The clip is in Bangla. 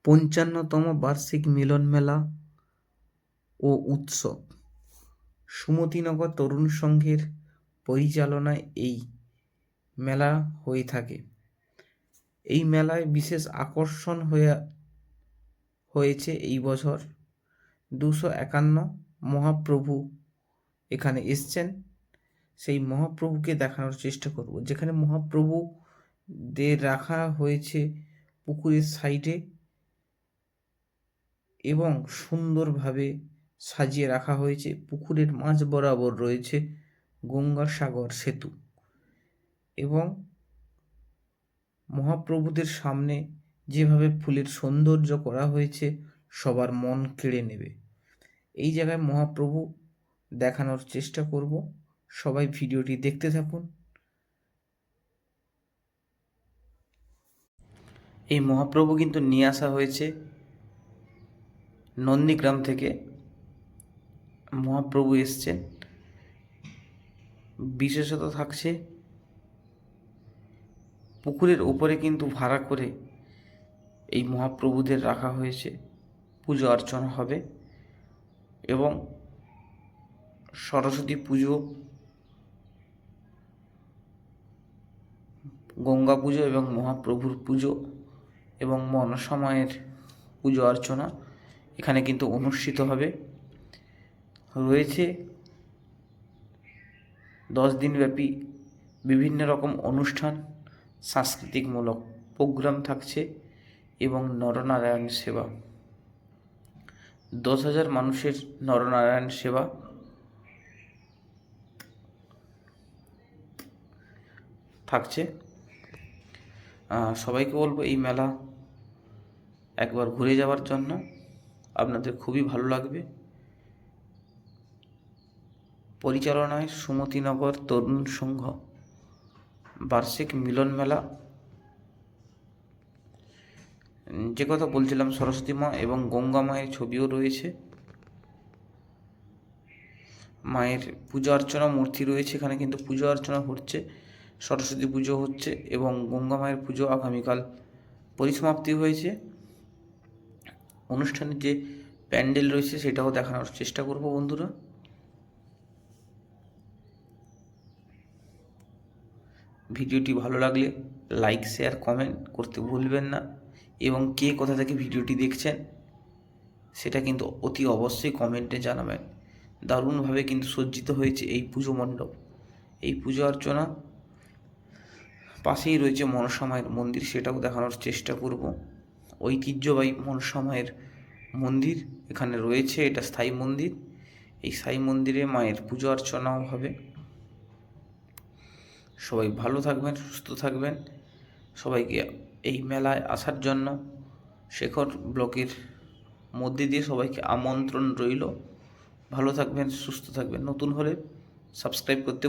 ৫৫তম বার্ষিক মিলন মেলা ও উৎসব সুমতিনগর তরুণ সংঘের পরিচালনায় এই মেলা হয়ে থাকে। এই মেলায় বিশেষ আকর্ষণ হয়েছে এই বছর ২৫১ মহাপ্রভু এখানে এসছেন। সেই মহাপ্রভুকে দেখানোর চেষ্টা করব, যেখানে মহাপ্রভুদের রাখা হয়েছে পুকুরের সাইডে এবং সুন্দরভাবে সাজিয়ে রাখা হয়েছে। পুকুরের মাঝ বরাবর রয়েছে গঙ্গাসাগর সেতু এবং মহাপ্রভুদের সামনে যেভাবে ফুলের সৌন্দর্য করা হয়েছে সবার মন কেড়ে নেবে। এই জায়গায় মহাপ্রভু দেখানোর চেষ্টা করব, সবাই ভিডিওটি দেখতে থাকুন। এই মহাপ্রভু কিন্তু নিয়ে আসা হয়েছে নন্দীগ্রাম থেকে। মহাপ্রভু এসছেন, বিশেষত থাকছে পুকুরের ওপরে কিন্তু ভাড়া করে এই মহাপ্রভুদের রাখা হয়েছে, পুজো অর্চনা হবে এবং সরস্বতী পুজো, গঙ্গা পুজো এবং মহাপ্রভুর পুজো এবং মনসা মায়ের পুজো অর্চনা এখানে কিন্তু অনুষ্ঠিত হবে। রয়েছে 10 দিনব্যাপী বিভিন্ন রকম অনুষ্ঠান, সাংস্কৃতিকমূলক প্রোগ্রাম থাকছে এবং নরনারায়ণ সেবা। 10,000 মানুষের নরনারায়ণ সেবা থাকছে। সবাইকে বলবো এই মেলা একবার ঘুরে যাওয়ার জন্য, আপনাদের খুবই ভালো লাগবে। পরিচালনায় সুমতিনগর তরুণ সংঘ বার্ষিক মিলন মেলা। যে কথা বলছিলাম, সরস্বতী মা এবং গঙ্গা মায়ের ছবিও রয়েছে। মায়ের পূজা অর্চনা মূর্তি রয়েছে, এখানে কিন্তু পুজো অর্চনা হচ্ছে, সরস্বতী পুজো হচ্ছে এবং গঙ্গা মায়ের পুজো আগামীকাল পরিসমাপ্তি হয়েছে। অনুষ্ঠানের যে প্যান্ডেল রয়েছে সেটাও দেখানোর চেষ্টা করব বন্ধুরা। ভিডিওটি ভালো লাগলে লাইক, শেয়ার, কমেন্ট করতে ভুলবেন না এবং কে কোথা থেকে ভিডিওটি দেখছেন সেটা কিন্তু অতি অবশ্যই কমেন্টে জানাবেন। দারুণভাবে কিন্তু সজ্জিত হয়েছে এই পুজো মণ্ডপ। এই পুজো অর্চনা পাশেই রয়েছে মনসা মায়ের মন্দির, সেটাও দেখানোর চেষ্টা করব। ঐতিহ্যবাহী মনসা মায়ের মন্দির এখানে রয়েছে, এটা স্থায়ী মন্দির। এই স্থায়ী মন্দিরে মায়ের পুজো অর্চনাও হবে। সবাই ভালো থাকবেন, সুস্থ থাকবেন। সবাইকে এই মেলায় আসার জন্য শেখর ব্লকের মধ্যে দিয়ে সবাইকে আমন্ত্রণ রইল। ভালো থাকবেন, সুস্থ থাকবেন। নতুন হলে সাবস্ক্রাইব করতে